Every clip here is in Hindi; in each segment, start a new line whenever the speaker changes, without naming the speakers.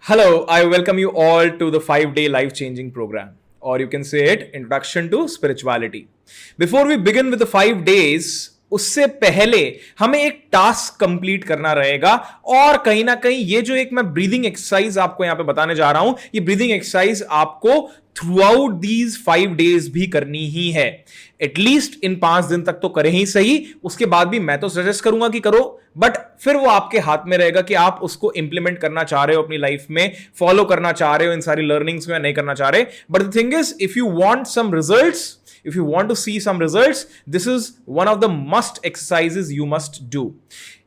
Hello, I welcome you all to the 5-day life changing program, or you can say it Introduction to Spirituality. Before we begin with the 5 days, उससे पहले हमें एक टास्क कंप्लीट करना रहेगा और कहीं ना कहीं ये जो एक मैं ब्रीदिंग एक्सरसाइज आपको यहां पे बताने जा रहा हूं, ये ब्रीदिंग एक्सरसाइज आपको थ्रू आउट दीज 5 डेज भी करनी ही है। एटलीस्ट इन 5 दिन तक तो करें ही सही, उसके बाद भी मैं तो सजेस्ट करूंगा कि करो, बट फिर वो आपके हाथ में रहेगा कि आप उसको इंप्लीमेंट करना चाह रहे हो अपनी लाइफ में, फॉलो करना चाह रहे हो इन सारी लर्निंग्स में, नहीं करना चाह रहे। But the thing is, if you want some results, if you want to see some results, this is one of the must exercises you must do.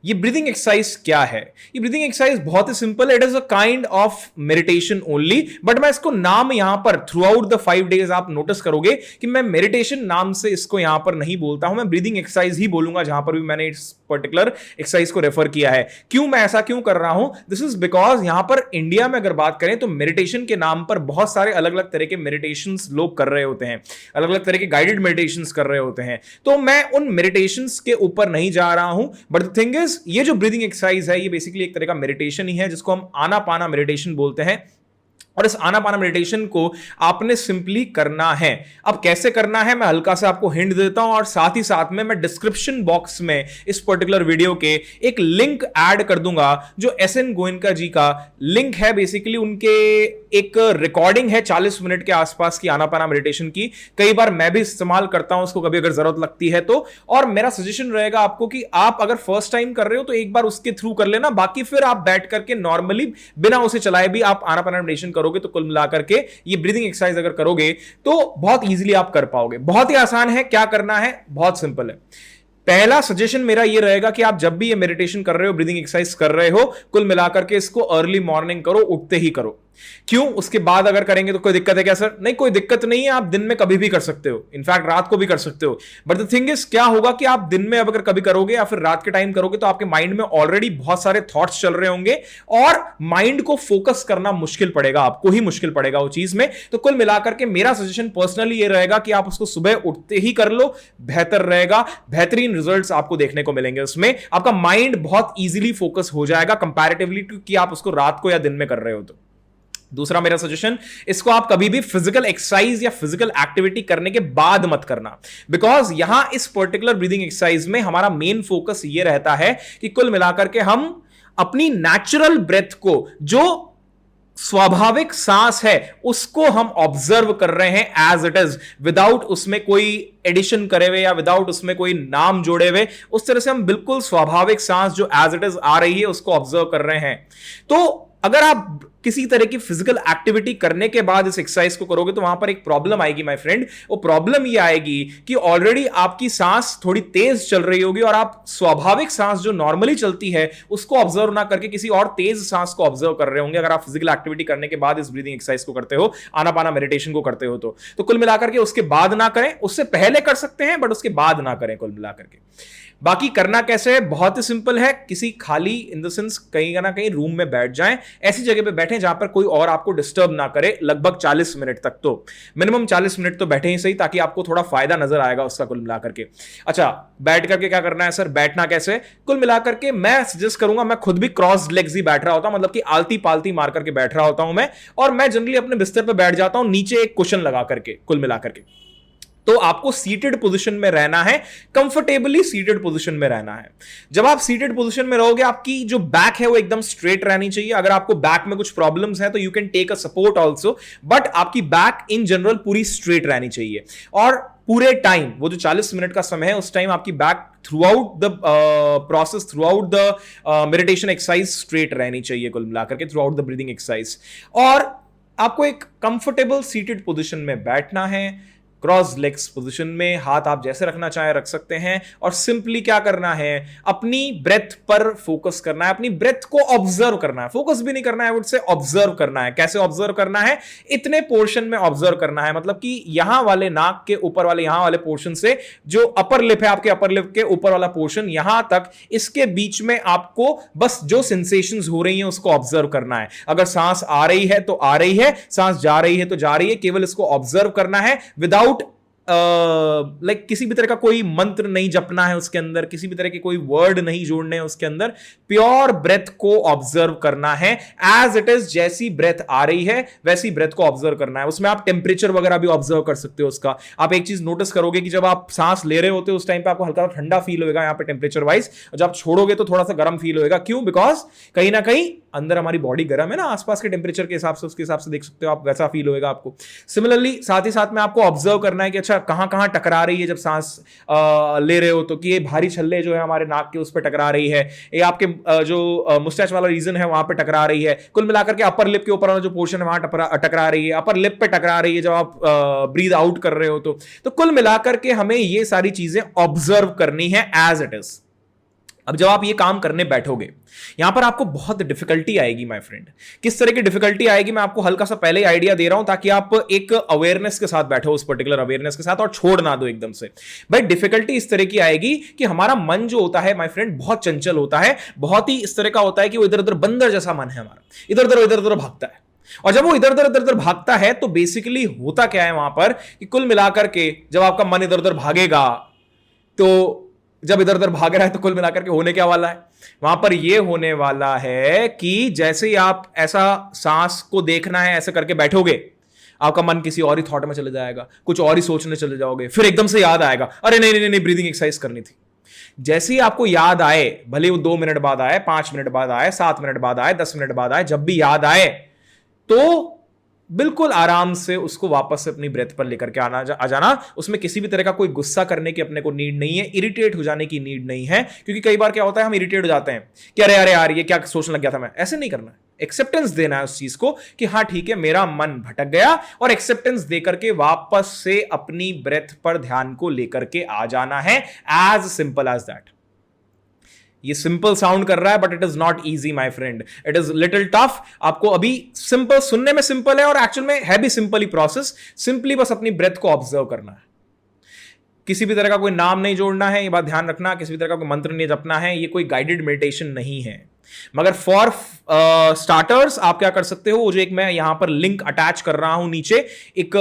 ये ब्रीदिंग एक्सरसाइज क्या है? ये ब्रीदिंग एक्सरसाइज बहुत ही सिंपल है। It is a kind of meditation only, but मैं इसको नाम यहां पर थ्रू आउट द 5 डेज आप नोटिस करोगे कि मैं मेडिटेशन नाम से इसको यहां पर नहीं बोलता हूं, मैं ब्रीदिंग एक्सरसाइज ही बोलूंगा जहां पर भी मैंने इस पर्टिकुलर एक्सरसाइज को रेफर किया है। क्यों मैं ऐसा क्यों कर रहा हूं? दिस इज बिकॉज यहां पर इंडिया में अगर बात करें तो मेडिटेशन के नाम पर बहुत सारे अलग अलग तरह के मेडिटेशन लोग कर रहे होते हैं, अलग अलग तरह के गाइडेड मेडिटेशन कर रहे होते हैं। तो मैं उन मेडिटेशन के ऊपर नहीं जा रहा हूं, बट द थिंग इज, ये जो ब्रीदिंग एक्सरसाइज है ये बेसिकली एक तरह का मेडिटेशन ही है जिसको हम आनापाना मेडिटेशन बोलते हैं। और इस आनापाना मेडिटेशन को आपने सिंपली करना है। अब कैसे करना है मैं हल्का से आपको हिंट देता हूं, और साथ ही साथ में मैं डिस्क्रिप्शन बॉक्स में इस पर्टिकुलर वीडियो के एक लिंक ऐड कर दूंगा जो एसएन गोयनका जी का लिंक है। बेसिकली उनके एक रिकॉर्डिंग है 40 मिनट के आसपास की आनापाना मेडिटेशन की। कई बार मैं भी इस्तेमाल करता हूं उसको, कभी अगर जरूरत लगती है तो। और मेरा सजेशन रहेगा आपको कि आप अगर फर्स्ट टाइम कर रहे हो तो एक बार उसके थ्रू कर लेना, बाकी फिर आप बैठ करके नॉर्मली बिना उसे चलाए भी आप आनापाना मेडिटेशन करोगे तो कुल मिलाकर के ये ब्रीदिंग एक्सरसाइज अगर करोगे तो बहुत इजीली आप कर पाओगे। बहुत ही आसान है। क्या करना है? बहुत सिंपल है। पहला सजेशन मेरा ये रहेगा कि आप जब भी ये मेडिटेशन कर रहे हो, ब्रीदिंग एक्सरसाइज कर रहे हो, कुल मिलाकर के इसको अर्ली मॉर्निंग करो, उठते ही करो। क्यों? उसके बाद अगर करेंगे तो कोई दिक्कत है क्या सर? नहीं, कोई दिक्कत नहीं है। आप दिन में कभी भी कर सकते हो, इनफैक्ट रात को भी कर सकते हो। बट द थिंग इज, क्या होगा कि आप दिन में अब अगर कभी करोगे या फिर रात के टाइम करोगे तो आपके माइंड में ऑलरेडी बहुत सारे थॉट्स चल रहे होंगे और माइंड को फोकस करना मुश्किल पड़ेगा, आपको ही मुश्किल पड़ेगा वो चीज में। तो कुल मिलाकर के मेरा सजेशन पर्सनली ये रहेगा कि आप उसको सुबह उठते ही कर लो, बेहतर रहेगा। बेहतरीन रिजल्ट्स आपको देखने को मिलेंगे उसमें। आपका माइंड बहुत इजीली फोकस हो जाएगा कंपैरेटिवली कि आप उसको रात को या दिन में कर रहे हो तो। दूसरा मेरा सजेशन, इसको आप कभी भी फिजिकल एक्सरसाइज या फिजिकल एक्टिविटी करने के बाद मत करना, बिकॉज यहां इस पर्टिकुलर ब्रीदिंग एक्सरसाइज में हमारा मेन फोकस ये रहता है कि कुल मिलाकर के हम अपनी नेचुरल ब्रेथ को, जो स्वाभाविक सांस है, उसको हम ऑब्जर्व कर रहे हैं एज इट इज, विदाउट उसमें कोई एडिशन करे हुए या विदाउट उसमें कोई नाम जोड़े हुए। उस तरह से हम बिल्कुल स्वाभाविक सांस जो एज इट इज आ रही है उसको ऑब्जर्व कर रहे हैं। तो अगर आप किसी तरह की फिजिकल एक्टिविटी करने के बाद इस एक्सरसाइज को करोगे तो वहां पर एक प्रॉब्लम आएगी माय फ्रेंड। वो प्रॉब्लम ये आएगी कि ऑलरेडी आपकी सांस थोड़ी तेज चल रही होगी और आप स्वाभाविक सांस जो नॉर्मली चलती है उसको ऑब्जर्व ना करके किसी और तेज सांस को ऑब्जर्व कर रहे होंगे। अगर आप फिजिकल एक्टिविटी करने के बाद इस ब्रीदिंग एक्सरसाइज को करते हो, आनापाना मेडिटेशन को करते हो तो कुल मिलाकर के उसके बाद ना करें, उससे पहले कर सकते हैं बट उसके बाद ना करें कुल मिलाकर के। बाकी करना कैसे है? बहुत ही सिंपल है। किसी खाली इन द सेंस कहीं ना कहीं रूम में बैठ जाएं, ऐसी जगह पे बैठें जहां पर कोई और आपको डिस्टर्ब ना करे, लगभग 40 मिनट तक। तो मिनिमम 40 मिनट तो बैठे ही सही, ताकि आपको थोड़ा फायदा नजर आएगा उसका कुल मिलाकर के। अच्छा, बैठ करके क्या करना है सर? बैठना कैसे? कुल मिलाकर के मैं सजेस्ट करूंगा, मैं खुद भी क्रॉस लेग्स ही बैठ रहा होता हूं, मतलब कि आलती पालती मार करके बैठ रहा होता हूं मैं। और मैं जनरली अपने बिस्तर पर बैठ जाता हूं, नीचे एक कुशन लगा करके कुल मिलाकर के। तो आपको सीटेड पोजीशन में रहना है, कंफर्टेबली सीटेड पोजीशन में रहना है। जब आप सीटेड पोजीशन में रहोगे, आपकी जो बैक है वो एकदम स्ट्रेट रहनी चाहिए। अगर आपको बैक में कुछ प्रॉब्लम्स है तो you can take a support also, but आपकी बैक इन जनरल पूरी स्ट्रेट रहनी चाहिए। और पूरे टाइम, वो जो 40 मिनट का समय है, उस टाइम आपकी back through out the process, through out the meditation exercise straight रहनी चाहिए कुल मिलाकर के, through out the breathing exercise. और आपको एक कंफर्टेबल सीटेड पोजीशन में बैठना है, क्रॉस लेग्स पोजीशन में, हाथ आप जैसे रखना चाहें रख सकते हैं। और सिंपली क्या करना है? अपनी ब्रेथ पर फोकस करना है, अपनी ब्रेथ को ऑब्जर्व करना है। फोकस भी नहीं करना है, वुड से ऑब्जर्व करना है। कैसे ऑब्जर्व करना है? इतने पोर्शन में ऑब्जर्व करना है, मतलब कि यहां वाले नाक के ऊपर वाले, यहां वाले पोर्शन से जो अपर लिप है, आपके अपर लिप के ऊपर वाला पोर्शन यहां तक, इसके बीच में आपको बस जो सेंसेशंस हो रही हैं उसको ऑब्जर्व करना है। अगर सांस आ रही है तो आ रही है, सांस जा रही है तो जा रही है, केवल इसको ऑब्जर्व करना है विदाउट लाइक किसी भी तरह का कोई मंत्र नहीं जपना है उसके अंदर, किसी भी तरह के कोई वर्ड नहीं जोड़ने हैं उसके अंदर, प्योर ब्रेथ को ऑब्जर्व करना है एज इट इज। जैसी ब्रेथ आ रही है वैसी ब्रेथ को ऑब्जर्व करना है। उसमें आप टेम्परेचर वगैरह भी ऑब्जर्व कर सकते हो उसका। आप एक चीज नोटिस करोगे कि जब आप सांस ले रहे होते हो उस टाइम पे आपको हल्का ठंडा फील होगा यहाँ पे टेम्परेचर वाइज, और जब आप छोड़ोगे तो थोड़ा सा गर्म फील होगा। क्यों? बिकॉज कहीं ना कहीं अंदर हमारी बॉडी गर्म है ना, आसपास के टेम्परेचर के हिसाब से, उसके हिसाब से देख सकते हो आप, वैसा फील होगा आपको। सिमिलरली साथ ही साथ में आपको ऑब्जर्व करना है कि अच्छा कहां कहां टकरा रही है जब सांस ले रहे हो, तो कि ये भारी छल्ले जो है हमारे नाक के उस पर टकरा रही है, ये आपके जो मुस्टैच वाला रीजन है वहां पे टकरा रही है, कुल मिलाकर के अपर लिप के ऊपर वाला जो पोर्शन है वहां टकरा रही है, अपर लिप पे टकरा रही है जब आप ब्रीद आउट कर रहे हो तो कुल मिलाकर के हमें ये सारी चीजें ऑब्जर्व करनी है एज इट इज। अब जब आप ये काम करने बैठोगे, यहां पर आपको बहुत डिफिकल्टी आएगी माय फ्रेंड। किस तरह की डिफिकल्टी आएगी मैं आपको हल्का सा पहले आइडिया दे रहा हूं, ताकि आप एक अवेयरनेस के साथ बैठो, उस पर्टिकुलर अवेयरनेस के साथ, और छोड़ ना दो एकदम से। भाई डिफिकल्टी इस तरह की आएगी कि हमारा मन जो होता है माय फ्रेंड बहुत चंचल होता है, बहुत ही इस तरह का होता है कि वो इधर उधर बंदर जैसा मन है हमारा, इधर उधर भागता है। और जब वो इधर उधर भागता है तो बेसिकली होता क्या है वहां पर कि कुल मिलाकर के जब आपका मन इधर उधर भागेगा, तो जब इधर उधर भाग रहा है तो कुल मिलाकर के होने क्या वाला है वहां पर? यह होने वाला है कि जैसे ही आप ऐसा सांस को देखना है ऐसे करके बैठोगे, आपका मन किसी और ही थॉट में चले जाएगा, कुछ और ही सोचने चले जाओगे, फिर एकदम से याद आएगा अरे नहीं नहीं नहीं, ब्रीदिंग एक्सरसाइज करनी थी। जैसे ही आपको याद आए, भले वो 2 मिनट बाद आए, 5 मिनट बाद आए, 7 मिनट बाद आए, 10 मिनट बाद आए, जब भी याद आए तो बिल्कुल आराम से उसको वापस से अपनी ब्रेथ पर लेकर के आ जाना। उसमें किसी भी तरह का कोई गुस्सा करने की अपने को नीड नहीं है, इरिटेट हो जाने की नीड नहीं है, क्योंकि कई बार क्या होता है हम इरिटेट हो जाते हैं कि अरे अरे यार ये क्या सोचने लग गया था मैं। ऐसे नहीं करना है, एक्सेप्टेंस देना है उस चीज को कि हाँ ठीक है मेरा मन भटक गया, और एक्सेप्टेंस देकर के वापस से अपनी ब्रेथ पर ध्यान को लेकर के आ जाना है। As simple as that. ये सिंपल साउंड कर रहा है but it is not easy my friend, it is little tough. आपको अभी सिंपल सुनने में सिंपल है और एक्चुअल में है भी सिंपल ही प्रोसेस। सिंपली बस अपनी ब्रेथ को ऑब्जर्व करना है, किसी भी तरह का कोई नाम नहीं जोड़ना है, ये बात ध्यान रखना, किसी भी तरह का कोई मंत्र नहीं जपना है, ये कोई गाइडेड मेडिटेशन नहीं है। मगर फॉर स्टार्टर्स आप क्या कर सकते हो, वो जो एक मैं यहां पर लिंक अटैच कर रहा हूं नीचे, एक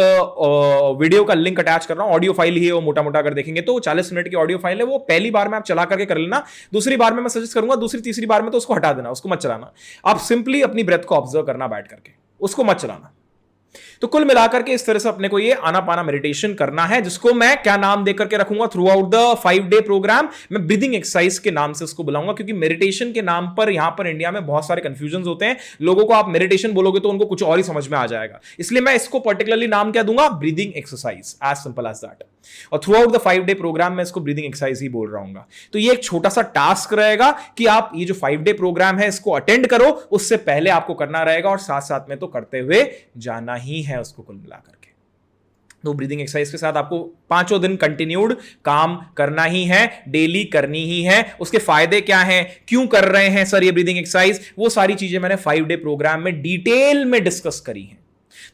वीडियो का लिंक अटैच कर रहा हूं, ऑडियो फाइल ही है वो, मोटा मोटा अगर देखेंगे तो 40 मिनट की ऑडियो फाइल है वो। पहली बार में आप चला करके कर लेना, दूसरी बार में मैं सजेस्ट करूंगा, दूसरी तीसरी बार में तो उसको हटा देना, उसको मत चलाना। आप सिंपली अपनी ब्रेथ को ऑब्जर्व करना बैठ करके, उसको मत चलाना। तो कुल मिलाकर के इस तरह से अपने को ये आनापाना मेडिटेशन करना है, जिसको मैं क्या नाम देकर के रखूंगा throughout the 5 day program, मैं ब्रीदिंग एक्सरसाइज के नाम से उसको बुलाऊंगा। क्योंकि मेडिटेशन के नाम पर यहां पर इंडिया में बहुत सारे कंफ्यूजन होते हैं, लोगों को आप मेडिटेशन बोलोगे तो उनको कुछ और ही समझ में आ जाएगा, इसलिए मैं इसको पर्टिकुलरली नाम क्या दूंगा, breathing exercise, as simple as that. और throughout the 5 day program मैं इसको ब्रीदिंग एक्सरसाइज ही बोल रहा हूं। तो ये एक छोटा सा टास्क रहेगा कि आप ये जो 5 डे प्रोग्राम है इसको अटेंड करो, उससे पहले आपको करना रहेगा, और साथ साथ में तो करते हुए जाना ही है उसको कुल मिला करके। तो ब्रीदिंग एक्सरसाइज के साथ आपको 5 दिन कंटिन्यूड काम करना ही है, डेली करनी ही है। उसके फायदे क्या हैं, क्यों कर रहे हैं सर ये ब्रीदिंग एक्सरसाइज, वो सारी चीजें मैंने 5 डे प्रोग्राम में डिटेल में डिस्कस करी हैं।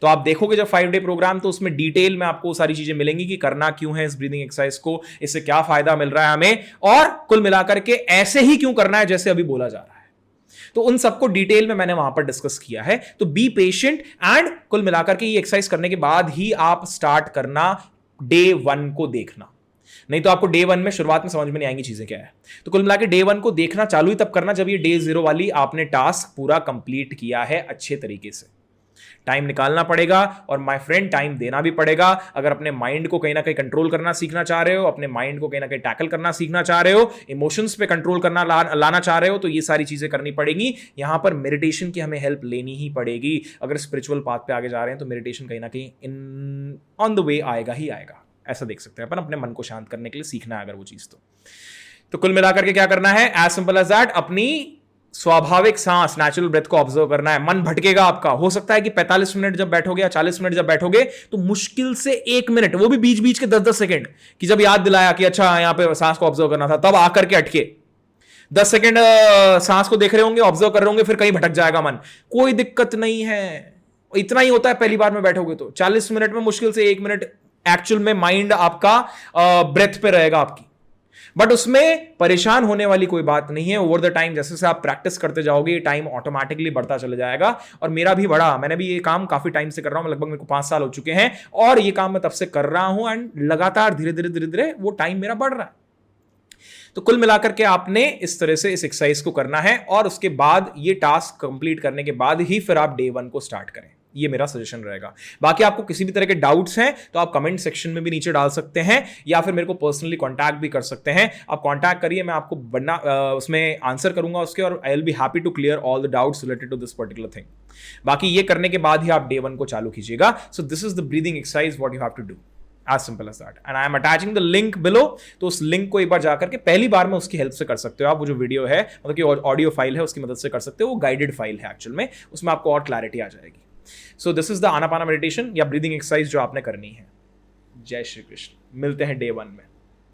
तो आप देखोगे जब 5 डे प्रोग्राम, तो उसमें डिटेल में आपको सारी चीजें मिलेंगी कि करना क्यों है इस ब्रीदिंग एक्सरसाइज को, इससे क्या फायदा मिल रहा है हमें, और कुल मिलाकर के ऐसे ही क्यों करना है जैसे अभी बोला जा रहा है। तो उन सबको डिटेल में मैंने वहां पर डिस्कस किया है। तो बी पेशेंट, एंड कुल मिलाकर के ये एक्सरसाइज करने के बाद ही आप स्टार्ट करना डे 1 को देखना, नहीं तो आपको डे 1 में शुरुआत में समझ में नहीं आएंगी चीजें क्या है। तो कुल मिलाकर डे 1 को देखना चालू ही तब करना जब ये डे 0 वाली आपने टास्क पूरा कंप्लीट किया है अच्छे तरीके से। टाइम निकालना पड़ेगा, और माय फ्रेंड टाइम देना भी पड़ेगा। अगर अपने माइंड को कहीं ना कहीं कंट्रोल करना सीखना चाह रहे हो, अपने माइंड को कहीं ना कहीं टैकल करना सीखना चाह रहे हो, इमोशंस पे कंट्रोल करना लाना चाह रहे हो, तो ये सारी चीजें करनी पड़ेगी। यहां पर मेडिटेशन की हमें हेल्प लेनी ही पड़ेगी। अगर स्पिरिचुअल पाथ पे आगे जा रहे हैं तो मेडिटेशन कहीं ना कहीं इन ऑन द वे आएगा ही आएगा, ऐसा देख सकते हैं अपन। अपने मन को शांत करने के लिए सीखना है अगर वो चीज, तो कुल मिलाकर के क्या करना है, एज सिंपल एज दैट, अपनी स्वाभाविक सांस, नेचुरल ब्रेथ को ऑब्जर्व करना है। मन भटकेगा आपका, हो सकता है कि 45 मिनट जब बैठोगे या 40 मिनट जब बैठोगे तो मुश्किल से 1 मिनट, वो भी बीच बीच के 10-10 सेकंड, कि जब याद दिलाया कि अच्छा यहां पे सांस को ऑब्जर्व करना था, तब आकर के अटके 10 सेकंड सांस को देख रहे होंगे, ऑब्जर्व कर रहे होंगे, फिर कहीं भटक जाएगा मन, कोई दिक्कत नहीं है। इतना ही होता है पहली बार में बैठोगे तो 40 मिनट में मुश्किल से 1 मिनट एक्चुअल में माइंड आपका ब्रेथ पे रहेगा आपकी। बट उसमें परेशान होने वाली कोई बात नहीं है। ओवर द टाइम जैसे जैसे आप प्रैक्टिस करते जाओगे ये टाइम ऑटोमेटिकली बढ़ता चला जाएगा। और मेरा भी बढ़ा, मैंने भी ये काम काफी टाइम से कर रहा हूं, लगभग मेरे को 5 साल हो चुके हैं और ये काम मैं तब से कर रहा हूं एंड लगातार धीरे धीरे धीरे धीरे वो टाइम मेरा बढ़ रहा है। तो कुल मिलाकर के आपने इस तरह से इस एक्सरसाइज को करना है और उसके बाद ये टास्क कंप्लीट करने के बाद ही फिर आप डे 1 को स्टार्ट करें। ये मेरा सजेशन रहेगा। बाकी आपको किसी भी तरह के डाउट्स हैं तो आप कमेंट सेक्शन में भी नीचे डाल सकते हैं या फिर मेरे को पर्सनली कांटेक्ट भी कर सकते हैं। आप कांटेक्ट करिए, मैं आपको बनना उसमें आंसर करूंगा उसके, और I will be happy to clear all the doubts related to this particular thing. बाकी ये करने के बाद ही आप डे 1 को चालू कीजिएगा। So this is the breathing exercise what you have to do, as simple as that. And I am attaching the link below, तो उस लिंक को एक बार जाकर के पहली बार में उसकी हेल्प से कर सकते हो आप। वो जो वीडियो है मतलब कि ऑडियो फाइल है उसकी मदद से कर सकते हो। वो गाइडेड फाइल है एक्चुअल में, उसमें आपको और क्लैरिटी आ जाएगी। सो this is the Anapana meditation या ब्रीदिंग एक्सरसाइज जो आपने करनी है। जय श्री कृष्ण। मिलते हैं डे 1 में।